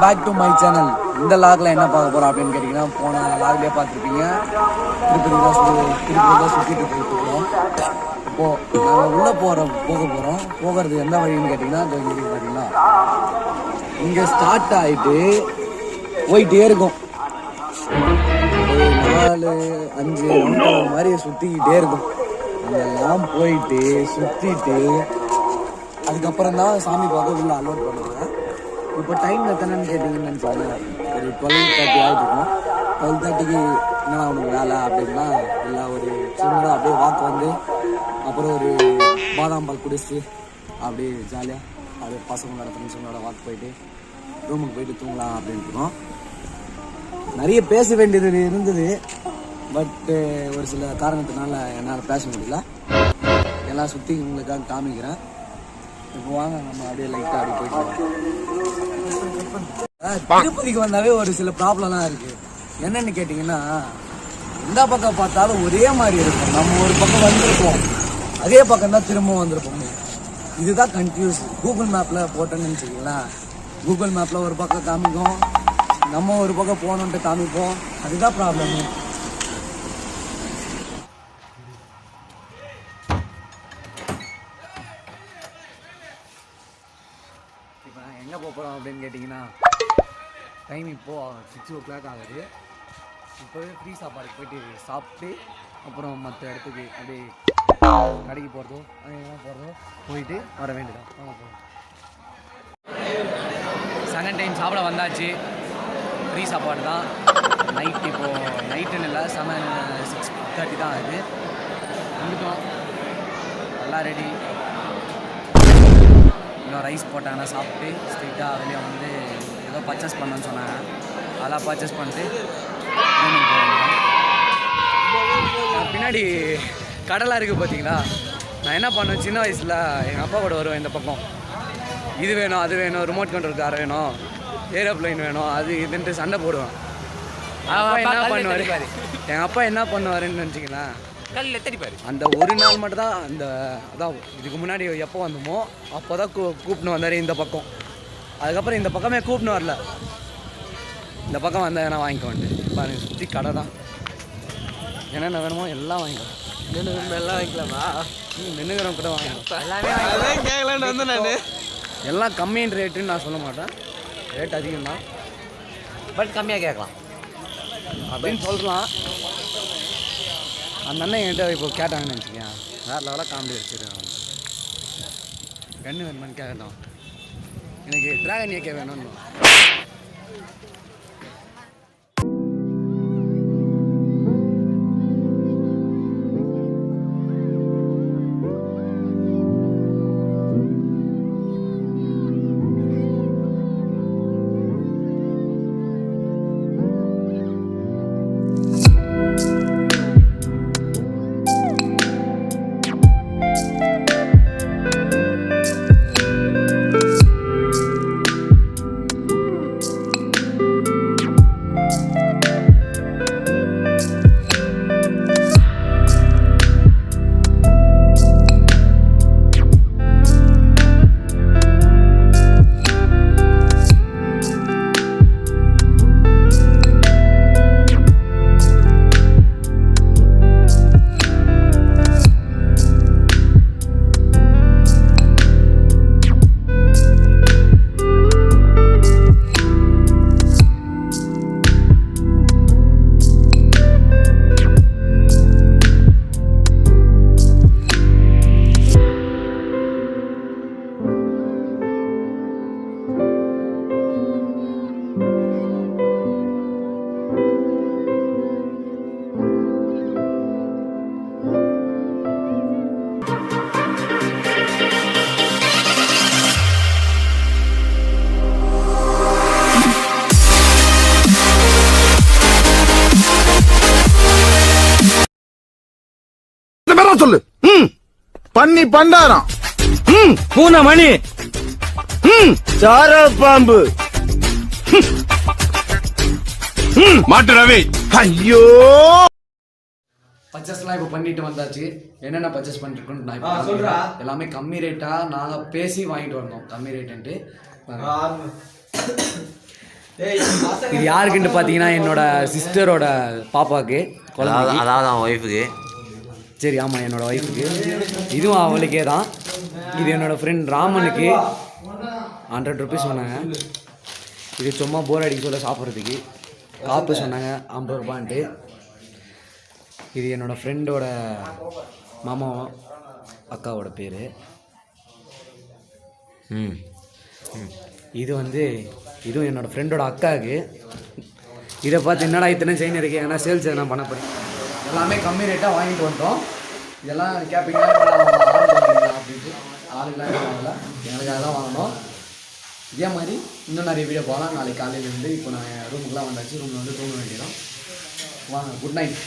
Back to my channel. இந்த லாக்ல என்ன பார்க்க போறோம் அப்படின்னு கேட்டீங்கன்னா, போன லாக்லேயே பார்த்துருப்பீங்க, திருப்பதி தான் சுற்றிட்டு போயிட்டு இருக்கோம். இப்போ நாங்கள் உள்ள போகிறது எந்த வழின்னு கேட்டிங்கன்னா, பார்த்தீங்கன்னா இங்கே ஸ்டார்ட் ஆகிட்டு போயிட்டே இருக்கும். 4-5 ரவுண்ட் மாதிரி சுற்றிக்கிட்டே இருக்கும். அதெல்லாம் போயிட்டு சுற்றிட்டு அதுக்கப்புறம் தான் சாமி பார்க்க உள்ள அலோட் பண்ணுவாங்க. இப்போ டைம் எத்தனைன்னு கேட்டிங்கன்னு நினச்சாங்க, ஒரு 12:30 ஆகிட்டு இருக்கும். 12:30க்கு என்னடா அவனுக்கு வேலை அப்படின்னா, இல்லை ஒரு சின்னதாக அப்படியே வாக் வந்து அப்புறம் ஒரு பாதாம் பால் குடிச்சு அப்படியே ஜாலியாக அப்படியே பசங்களோட ஃப்ரெண்ட்ஸுங்களோட வாக் போயிட்டு ரூமுக்கு போயிட்டு தூங்கலாம் அப்படின்ட்டு இருக்கோம். நிறைய பேச வேண்டியது இருந்தது, பட்டு ஒரு சில காரணத்தினால என்னால் பேச முடியல. எல்லாம் சுற்றி உங்களுக்காக காமிக்கிறேன். இப்போ வாங்க நம்ம அப்படியே லைட்டாக அப்படி போயிட்டு. திருப்பதிக்கு வந்தாவே ஒரு சில ப்ராப்ளம்லாம் இருக்குது. என்னென்னு கேட்டிங்கன்னா, எந்த பக்கம் பார்த்தாலும் ஒரே மாதிரி இருக்கும். நம்ம ஒரு பக்கம் வந்திருப்போம், அதே பக்கம் தான் திரும்பவும் வந்திருப்போம். இதுதான் கன்ஃபியூஸ். கூகுள் மேப்பில் போட்டோன்னு நினச்சிக்கிங்களா, கூகுள் மேப்பில் ஒரு பக்கம் காமிக்கும், நம்ம ஒரு பக்கம் போகணுன்ட்டு காமிப்போம். அதுதான் ப்ராப்ளம். இப்போ நான் எங்கே போகிறோம் அப்படின்னு கேட்டிங்கன்னா, டைம் இப்போது 6 o'clock ஆகுது. இப்போவே ஃப்ரீ சாப்பாடுக்கு போயிட்டு சாப்பிட்டு அப்புறம் மற்ற இடத்துக்கு அப்படியே கடைக்கு போகிறதோ அங்கே போகிறதோ போயிட்டு வர வேண்டியதான். வாங்க போகிறோம். செகண்ட் டைம் சாப்பிட வந்தாச்சு. ஃப்ரீ சாப்பாடு தான். நைட் இப்போது நைட்டுன்னு இல்லை, 6:30 தான் ஆகுது. வந்துட்டோம், எல்லாம் ரெடி. இன்னும் ரைஸ் போட்டாங்கன்னா சாப்பிட்டு ஸ்ட்ரெயிட்டாக வெளியே வந்து ஏதோ பர்ச்சேஸ் பண்ணணுன்னு சொன்னாங்க. அதெல்லாம் பர்ச்சேஸ் பண்ணிட்டு பின்னாடி கடலாக இருக்குது பார்த்தீங்களா. நான் என்ன பண்ணுவேன், சின்ன வயசில் எங்கள் அப்பா கூட வருவேன் இந்த பக்கம். இது வேணும் அது வேணும், ரிமோட் கண்ட்ரோல் கார் வேணும், ஏரோப்ளைன் வேணும், அது இதுன்ட்டு சண்டை போடுவேன். என்ன பண்ணுவார் எங்கள் அப்பா என்ன பண்ணுவாருன்னு நினச்சிங்களா, அந்த ஒரு நாள் மட்டும் தான் அந்த அதான் இதுக்கு முன்னாடி எப்போ வந்தோமோ அப்போ தான் கூப்பிட்டு வந்தார் இந்த பக்கம். அதுக்கப்புறம் இந்த பக்கமே கூப்பிட்டு வரல. இந்த பக்கம் வந்தால் எதனா வாங்கிக்க வந்துட்டு பாருங்க, சுற்றி கடை தான். என்னென்ன வேணுமோ எல்லாம் வாங்கிக்கலாம். எல்லாம் வாங்கிக்கலாமா? நின்றுக்கிறவங்க கூட வாங்கிக்கலாம். எல்லாமே கேட்கலான்னு வந்து நான் எல்லாம் கம்மியான ரேட்டுன்னு நான் சொல்ல மாட்டேன், ரேட் அதிகம் தான், பட் கம்மியாக கேட்கலாம் அப்படின்னு சொல்லலாம். அந்த அண்ணன் என்கிட்ட இப்போ கேட்டாங்கன்னு நினச்சிக்கேன், வேறு லெவலாக காமெடி வச்சுருக்காங்க. கன்று வேணுமான்னு கேட்கலாம், எனக்கு ட்ராகன் ஏகே வேணும்னு. சொல்லு. பண்ணி பண்டாரம், பூனை மணி, சார பாம்பு, மாட்டு ரவி. ஐயோ, பர்ச்சேஸ்லாம் இப்போ பண்ணிட்டு வந்தாச்சு. என்னென்ன பர்ச்சேஸ் பண்ணிருக்கோன்னு நான் இப்போ சொல்கிறேன். எல்லாமே கம்மி ரேட்டாக நாங்கள் பேசி வாங்கிட்டு வந்தோம். கம்மி ரேட்டுன்ட்டு இது யாருக்குன்ட்டு பார்த்தீங்கன்னா என்னோட சிஸ்டரோட பாப்பாவுக்கு குழந்தைக்கு. அதாவது அவன் ஒய்ஃபுக்கு. சரி ஆமாம் என்னோடய ஒய்ஃபுக்கு. இதுவும் அவளுக்கே தான். இது என்னோடய ஃப்ரெண்ட் ராமனுக்கு 100 ருபீஸ் சொன்னாங்க. இது சும்மா போர் அடிக்க சொல்ல சாப்பிட்றதுக்கு. காப்பு சொன்னாங்க 50 ரூபான்ட்டு. இது என்னோடய ஃப்ரெண்டோட மாமா அக்காவோட பேர். இது வந்து இதுவும் என்னோடய ஃப்ரெண்டோட அக்காவுக்கு. இதை பார்த்து என்னடா இத்தனை செயின் இருக்கு, ஏன்னா சேல்ஸ் எதனா பண்ண போகிறேன். எல்லாமே கம்மி ரேட்டாக வாங்கிட்டு வந்துட்டோம். இதெல்லாம் கேட்பீங்க அப்படின்ட்டு ஆளுங்களாம் வாங்கல, எங்களுக்காக தான் வாங்கினோம். இதே மாதிரி இன்னும் நிறைய வீடியோ போகலாம். நாளைக்கு காலையிலேருந்து இப்போ நான் ரூமுக்குலாம் வந்தாச்சு. ரூமில் வந்து தூங்க வேண்டியதான். வாங்க, குட் நைட்.